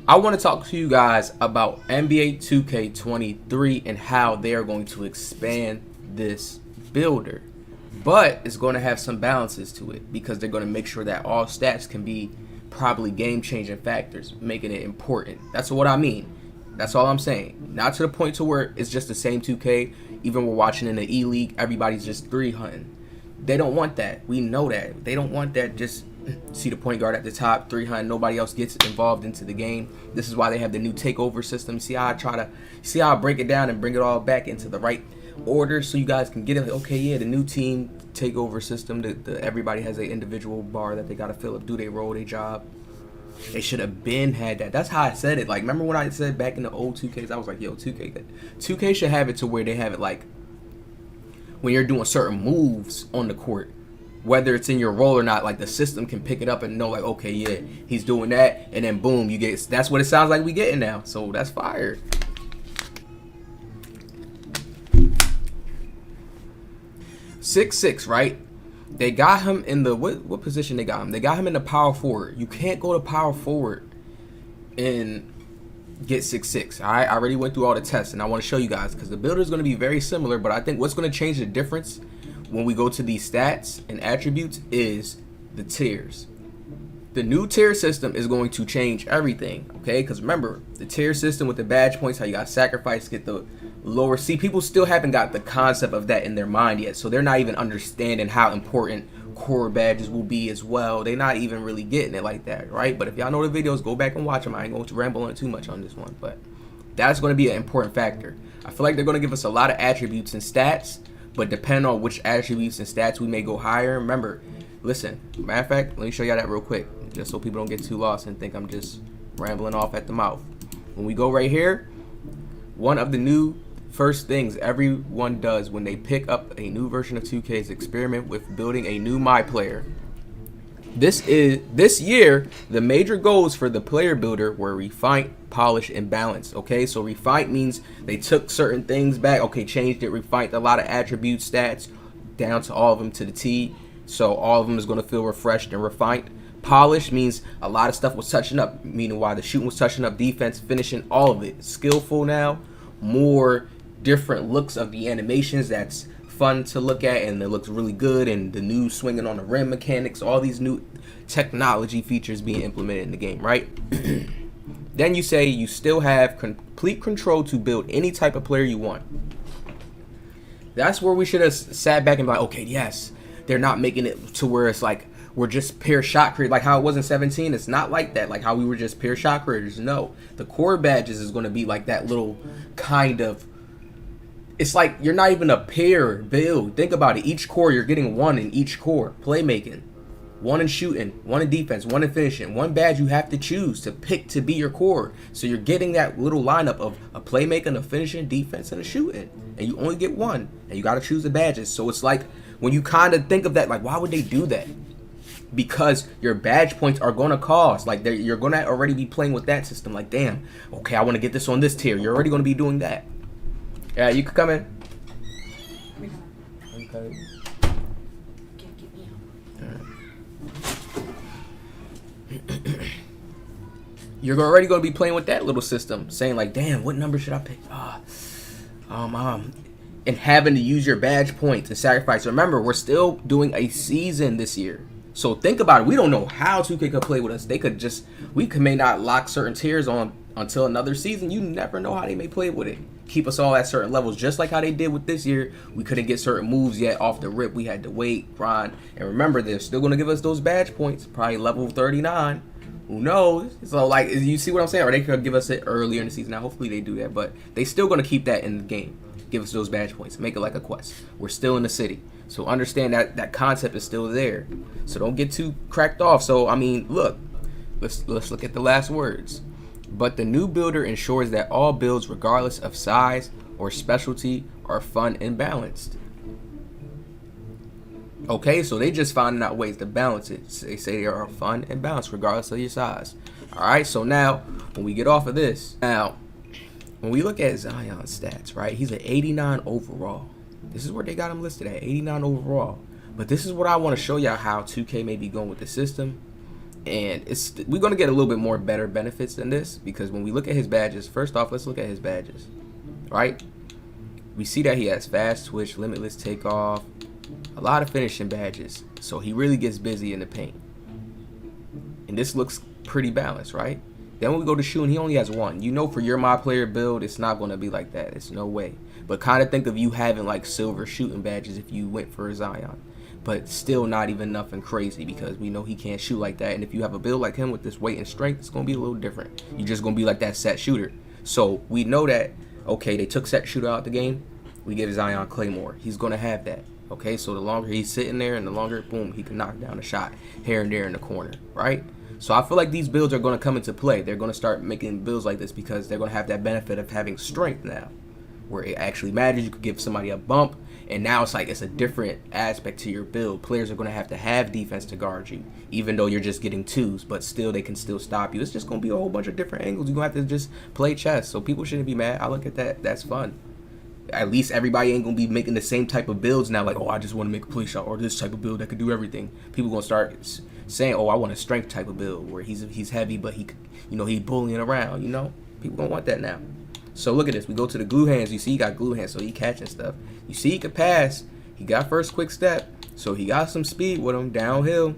I want to talk to you guys about NBA 2K23 and how they are going to expand this builder. But it's going to have some balances to it because they're going to make sure that all stats can be probably game-changing factors, making it important. That's what I mean. That's all I'm saying. Not to the point to where it's just the same 2K. Even we're watching in the E-League, everybody's just 3 hunting. They don't want that. We know that. They don't want that. Just see the point guard at the top, 300. Nobody else gets involved into the game. This is why they have the new takeover system. See how I break it down and bring it all back into the right order so you guys can get it. Okay, yeah, the new team takeover system. Everybody has an individual bar that they gotta fill up. Do they roll their job? They should have been had that. That's how I said it. Like, remember when I said back in the old 2Ks, I was like, yo, 2K should have it to where they have it like when you're doing certain moves on the court, whether it's in your role or not, like the system can pick it up and know like, okay, yeah, he's doing that, and then boom, you get. That's what it sounds like we getting now. So that's fire. Six, right? They got him in the what position they got him? They got him in the power forward. You can't go to power forward and get 6'6". All right, I already went through all the tests, and I want to show you guys because the builder is going to be very similar. But I think what's going to change the difference when we go to these stats and attributes is the tiers. The new tier system is going to change everything, okay? Because remember, the tier system with the badge points, how you got sacrifice, get the lower. See, people still haven't got the concept of that in their mind yet, so they're not even understanding how important core badges will be as well. They're not even really getting it like that, right? But if y'all know the videos, go back and watch them. I ain't going to ramble on too much on this one, but that's going to be an important factor. I feel like they're going to give us a lot of attributes and stats, but depending on which attributes and stats we may go higher. Remember, listen, matter of fact, let me show y'all that real quick, just so people don't get too lost and think I'm just rambling off at the mouth. When we go right here, one of the new first things everyone does when they pick up a new version of 2K is experiment with building a new My Player. This year, the major goals for the player builder were refine, polish, and balance. Okay, so refine means they took certain things back, okay, changed it, refined a lot of attribute stats down to all of them to the T. So all of them is going to feel refreshed and refined. Polish means a lot of stuff was touching up, meaning why the shooting was touching up, defense, finishing, all of it. Skillful now, more different looks of the animations that's fun to look at and it looks really good, and the new swinging on the rim mechanics, all these new technology features being implemented in the game, right? Then you say you still have complete control to build any type of player you want. That's where we should have sat back and be like, okay, yes, they're not making it to where it's like we're just pure shot creators, like how it was in 17. It's not like that, like how we were just pure shot creators. No, the core badges is going to be like that little kind of, it's like you're not even a pair build. Think about it. Each core, you're getting one in each core. Playmaking, one in shooting, one in defense, one in finishing. One badge you have to choose to pick to be your core. So you're getting that little lineup of a playmaking, a finishing, defense, and a shooting. And you only get one. And you got to choose the badges. So it's like when you kind of think of that, like, why would they do that? Because your badge points are going to cost. Like, you're going to already be playing with that system. Like, damn, okay, I want to get this on this tier. You're already going to be doing that. Yeah, you can come in. Okay. You're already going to be playing with that little system, saying like, damn, what number should I pick? And having to use your badge points and sacrifice. Remember, we're still doing a season this year. So think about it. We don't know how 2K could play with us. They could just, may not lock certain tiers on until another season. You never know how they may play with it. Keep us all at certain levels, just like how they did with this year. We couldn't get certain moves yet off the rip. We had to wait, grind. And remember, they're still going to give us those badge points, probably level 39. Who knows? So, like, you see what I'm saying? Or they could give us it earlier in the season. Now, hopefully they do that. But they still going to keep that in the game. Give us those badge points. Make it like a quest. We're still in the city. So understand that that concept is still there. So don't get too cracked off. So, I mean, look. Let's look at the last words. But the new builder ensures that all builds, regardless of size or specialty, are fun and balanced. Okay, so they just finding out ways to balance it. They say they are fun and balanced regardless of your size. All right, so now when we get off of this, now when we look at Zion's stats, right, he's an 89 overall. This is where they got him listed at, 89 overall. But this is what I want to show y'all how 2K may be going with the system. And we're going to get a little bit more better benefits than this, because when we look at his badges, first off, let's look at his badges, right? We see that he has fast twitch, limitless takeoff, a lot of finishing badges. So he really gets busy in the paint. And this looks pretty balanced, right? Then when we go to shooting, he only has one. You know, for your my player build, it's not going to be like that. It's no way. But kind of think of you having like silver shooting badges if you went for a Zion. But still not even nothing crazy, because we know he can't shoot like that. And if you have a build like him with this weight and strength, it's going to be a little different. You're just going to be like that set shooter. So we know that, okay, they took set shooter out the game. We give Zion Claymore. He's going to have that. Okay, so the longer he's sitting there and the longer, boom, he can knock down a shot here and there in the corner, right? So I feel like these builds are going to come into play. They're going to start making builds like this because they're going to have that benefit of having strength now, where it actually matters. You could give somebody a bump, and now it's like it's a different aspect to your build. Players are going to have defense to guard you, even though you're just getting twos, but still they can still stop you. It's just going to be a whole bunch of different angles. You're going to have to just play chess. So people shouldn't be mad. I look at that. That's fun. At least everybody ain't going to be making the same type of builds now, like, oh, I just want to make a play shot, or this type of build that could do everything. People going to start saying, oh, I want a strength type of build where he's heavy, but he, you know, he's bullying around, you know. People going to want that now. So look at this. We go to the glue hands. You see he got glue hands, so he catching stuff. You see he could pass. He got first quick step, so he got some speed with him downhill.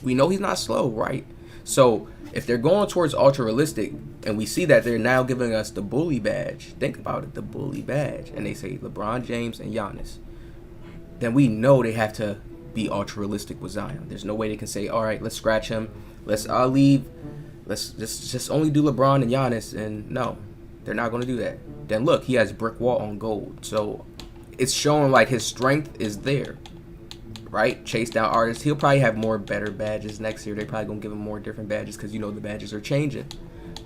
We know he's not slow, right? So if they're going towards ultra realistic, and we see that they're now giving us the bully badge, think about it, the bully badge, and they say LeBron James and Giannis, then we know they have to be ultra realistic with Zion. There's no way they can say, all right, let's scratch him, let's leave, let's just only do LeBron and Giannis. And no, they're not going to do that. Then look, he has brick wall on gold, so it's showing like his strength is there, right? Chase down artists. He'll probably have more better badges next year. They're probably going to give him more different badges because, you know, the badges are changing.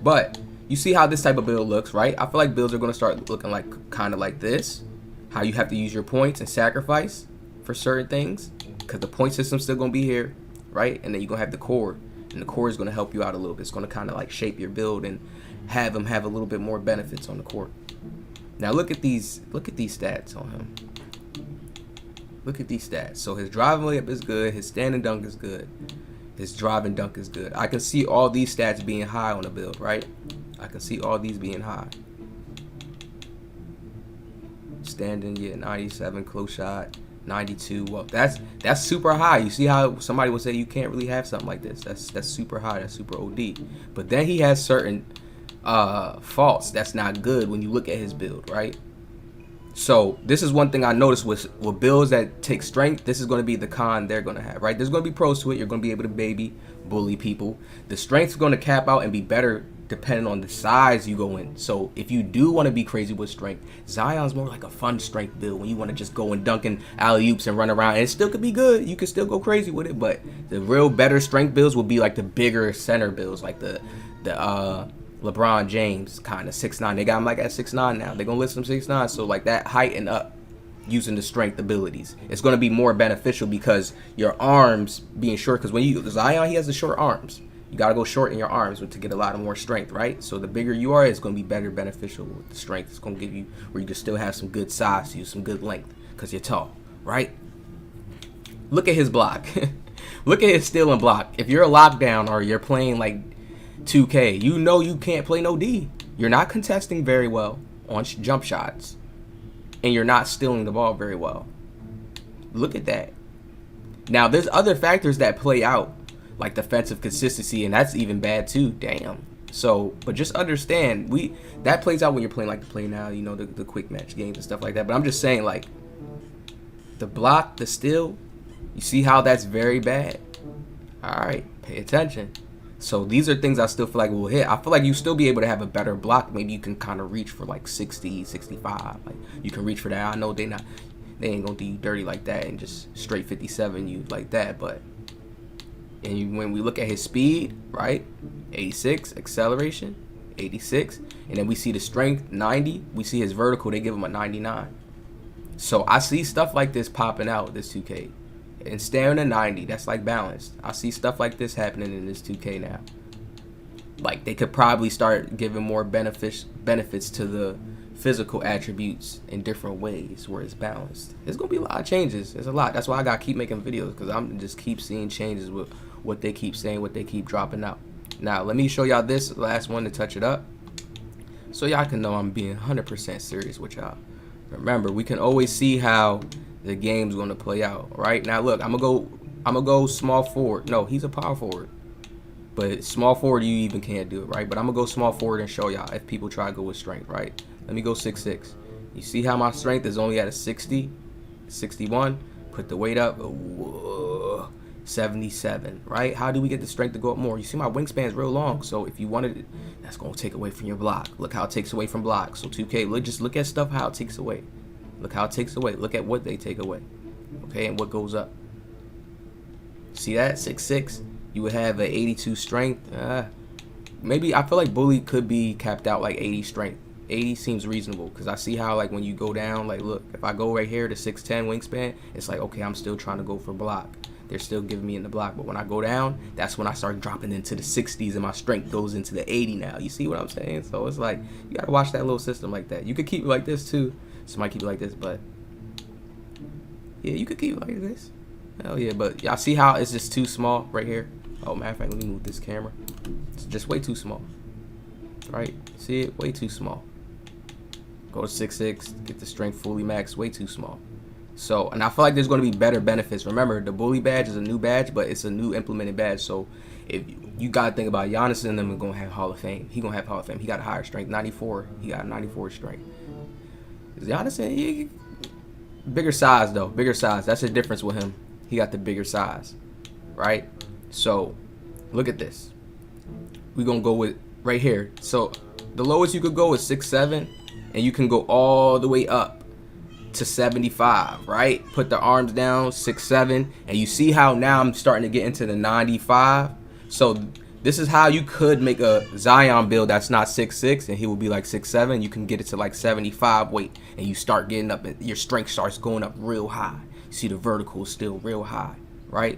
But you see how this type of build looks, right? I feel like builds are going to start looking like kind of like this, how you have to use your points and sacrifice for certain things, because the point system's still going to be here, right? And then you're going to have the core, and the core is going to help you out a little bit. It's going to kind of like shape your build and have them have a little bit more benefits on the court. Now look at these stats on him. Look at these stats. So his driving layup is good, his stand and dunk is good, his drive and dunk is good. I can see all these stats being high on the build, right? I can see all these being high. Standing, yeah, 97, close shot, 92. Well, that's super high. You see how somebody would say you can't really have something like this. That's super high. That's super OD. But then he has certain faults that's not good when you look at his build, right? So this is one thing I noticed with builds that take strength. This is going to be the con they're going to have, right? There's going to be pros to it. You're going to be able to bully people. The strength's going to cap out and be better depending on the size you go in. So if you do want to be crazy with strength, Zion's more like a fun strength build when you want to just go and dunk and alley-oops and run around. And it still could be good. You can still go crazy with it. But the real better strength builds will be like the bigger center builds, like the LeBron James kind of 6'9". They got him like at 6'9" now. They're going to list him 6'9". So like that height and up using the strength abilities, it's going to be more beneficial because your arms being short. Because when you Zion, he has the short arms. You got to go short in your arms to get a lot of more strength, right? So the bigger you are, it's going to be better beneficial with the strength. It's going to give you where you can still have some good size to you, some good length because you're tall, right? Look at his block. Look at his steal and block. If you're a lockdown or you're playing like 2K, you know you can't play no D. You're not contesting very well on jump shots, and you're not stealing the ball very well. Look at that. Now, there's other factors that play out, like defensive consistency, and that's even bad too. Damn. So, but just understand, that plays out when you're playing like the play now, you know, the quick match games and stuff like that. But I'm just saying, like, the block, the steal, you see how that's very bad. All right, pay attention. So these are things I still feel like will hit. I feel like you still be able to have a better block. Maybe you can kind of reach for like 60, 65. Like you can reach for that. I know they ain't gonna do you dirty like that and just straight 57 you like that. But when we look at his speed, right, 86 acceleration, 86, and then we see the strength 90. We see his vertical. They give him a 99. So I see stuff like this popping out this 2K. And staying at 90, that's like balanced. I see stuff like this happening in this 2K now. like they could probably start giving more benefits to the physical attributes in different ways where it's balanced. There's gonna be a lot of changes. There's a lot. That's why I gotta keep making videos, because I'm just keep seeing changes with what they keep saying, what they keep dropping out. Now let me show y'all this last one to touch it up, so y'all can know I'm being 100% serious with y'all. Remember, we can always see how the game's gonna play out. Right now, look, I'm gonna go small forward. No, he's a power forward. But small forward, you even can't do it, right? But I'm going to go small forward and show y'all if people try to go with strength, right? Let me go 6'6". You see how my strength is only at a 60, 61? Put the weight up, 77, right? How do we get the strength to go up more? You see my wingspan is real long, so if you wanted it, that's going to take away from your block. Look how it takes away from block. So 2K, just look at stuff, how it takes away. Look how it takes away. Look at what they take away, okay, and what goes up. See that? 6'6". You would have an 82 strength. Maybe I feel like bully could be capped out like 80 strength. 80 seems reasonable, because I see how, like, when you go down, like, look, if I go right here to 6'10 wingspan, it's like, okay, I'm still trying to go for block. They're still giving me in the block. But when I go down, that's when I start dropping into the 60s and my strength goes into the 80 now. You see what I'm saying? So it's like, you got to watch that little system like that. You could keep it like this too. Somebody keep it like this, but yeah, you could keep it like this. Hell yeah, but y'all see how it's just too small right here? Oh, matter of fact, let me move this camera. It's just way too small. Right? See it? Way too small. Go to 6'6", get the strength fully maxed. Way too small. So, and I feel like there's going to be better benefits. Remember, the bully badge is a new badge, but it's a new implemented badge. So, if you got to think about Giannis and them are going to have Hall of Fame. He going to have Hall of Fame. He got a higher strength. 94. He got 94 strength. Giannis, bigger size, though. Bigger size. That's the difference with him. He got the bigger size. Right? So, look at this. We're going to go with right here. So, the lowest you could go is 6'7", and you can go all the way up to 75, right? Put the arms down, 6'7", and you see how now I'm starting to get into the 95. So, this is how you could make a Zion build that's not 6'6", and he will be like 6'7". You can get it to like 75 weight, and you start getting up, and your strength starts going up real high. You see the vertical is still real high, right?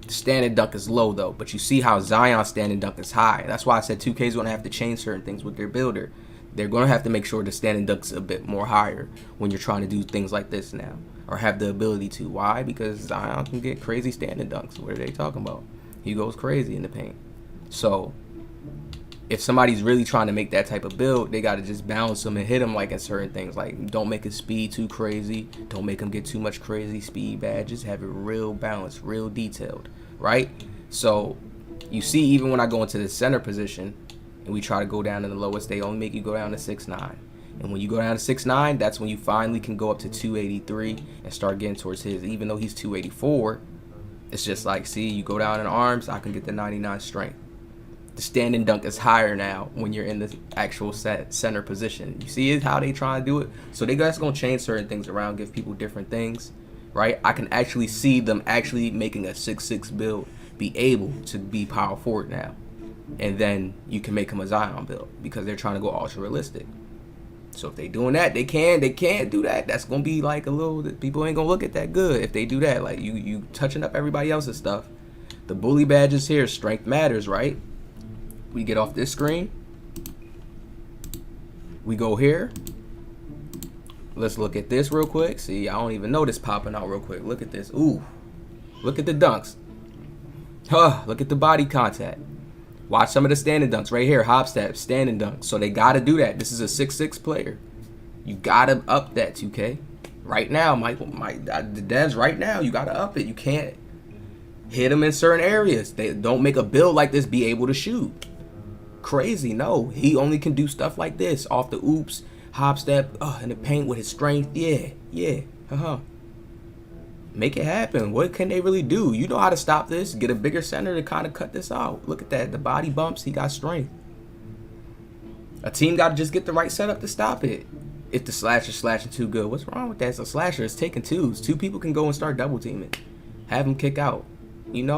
The standing dunk is low though, but you see how Zion's standing dunk is high. That's why I said 2K is going to have to change certain things with their builder. They're going to have to make sure the standing dunk's a bit more higher when you're trying to do things like this now, or have the ability to. Why? Because Zion can get crazy standing dunks. What are they talking about? He goes crazy in the paint. So if somebody's really trying to make that type of build, they got to just balance them and hit them like in certain things. Like, don't make his speed too crazy. Don't make him get too much crazy speed badges. Have it real balanced, real detailed, right? So you see, even when I go into the center position and we try to go down to the lowest, they only make you go down to 6'9". And when you go down to 6'9", that's when you finally can go up to 283 and start getting towards his. Even though he's 284, it's just like, see, you go down in arms, I can get the 99 strength. The standing dunk is higher now when you're in the actual center position. You see how they try to do it? So they guys gonna change certain things around, give people different things, right? I can actually see them actually making a 6'6" build be able to be power forward now. And then you can make them a Zion build because they're trying to go ultra realistic. So if they doing that, they can't do that. That's gonna be like a little, people ain't gonna look at that good if they do that. Like you touching up everybody else's stuff. The bully badges here, strength matters, right? We get off this screen. We go here. Let's look at this real quick. See, I don't even know this popping out real quick. Look at this. Ooh. Look at the dunks. Huh. Look at the body contact. Watch some of the standing dunks right here. Hop step, standing dunks. So they got to do that. This is a 6'6" player. You got to up that, 2K. Right now, the devs right now, you got to up it. You can't hit them in certain areas. They don't make a build like this be able to shoot. Crazy, no. He only can do stuff like this. Off the oops, hop step, in the paint with his strength. Yeah. Make it happen. What can they really do? You know how to stop this. Get a bigger center to kind of cut this out. Look at that. The body bumps. He got strength. A team got to just get the right setup to stop it. If the slasher's slashing too good, what's wrong with that? It's a slasher. It's taking twos. Two people can go and start double teaming. Have him kick out.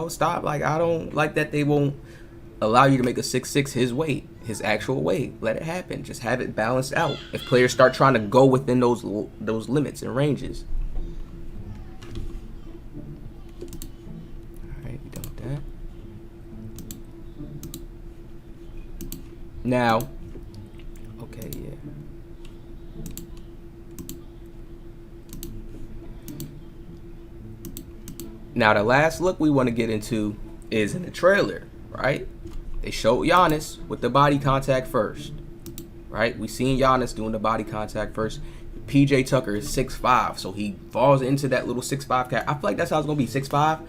Stop. Like, I don't like that they won't allow you to make a 6'6" his weight, his actual weight. Let it happen. Just have it balanced out. If players start trying to go within those limits and ranges. All right, you done with that? Now, okay, yeah. Now the last look we want to get into is in the trailer, right? They showed Giannis with the body contact first, right? We seen Giannis doing the body contact first. PJ Tucker is 6'5", so he falls into that little 6'5" cat. I feel like that's how it's gonna be. 6'5".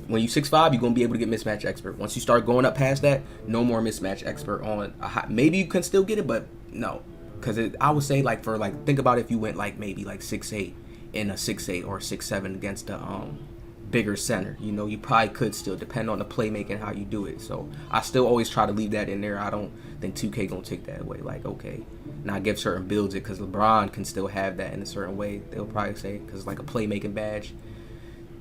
When you 6'5", you're gonna be able to get mismatch expert. Once you start going up past that, no more mismatch expert on a high. Maybe you can still get it, but no, because I would say like for like think about if you went like maybe like 6'8" in a 6'8" or 6'7" against the bigger center, you know, you probably could still depend on the playmaking how you do it. So I still always try to leave that in there. I don't think 2K gonna take that away. Like, okay, now give certain builds it because LeBron can still have that in a certain way. They'll probably say because it's like a playmaking badge,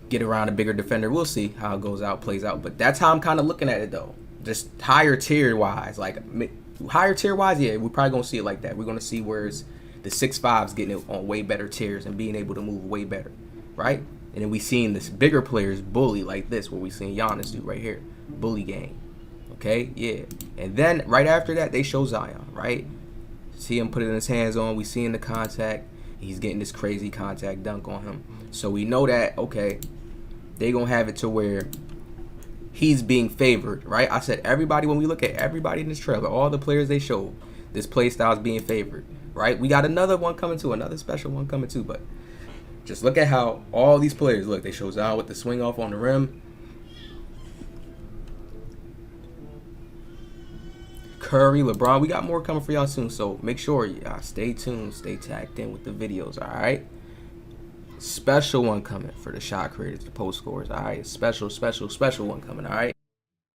get around a bigger defender. We'll see how it plays out. But that's how I'm kind of looking at it though. Just higher tier wise, yeah, we're probably gonna see it like that. We're gonna see where it's the 6'5's getting it on way better tiers and being able to move way better, right? And then we seen this bigger players bully like this, what we seen Giannis do right here. Bully game. Okay? Yeah. And then right after that, they show Zion, right? See him put it in his hands on. We seeing the contact. He's getting this crazy contact dunk on him. So we know that, okay, they going to have it to where he's being favored, right? I said everybody, when we look at everybody in this trailer, all the players they showed, this play style is being favored, right? We got another one coming too, another special one coming too, but just look at how all these players look. They show Zion with the swing off on the rim. Curry, LeBron. We got more coming for y'all soon. So make sure y'all stay tuned. Stay tagged in with the videos. All right. Special one coming for the shot creators, the post scorers. All right. Special one coming. All right.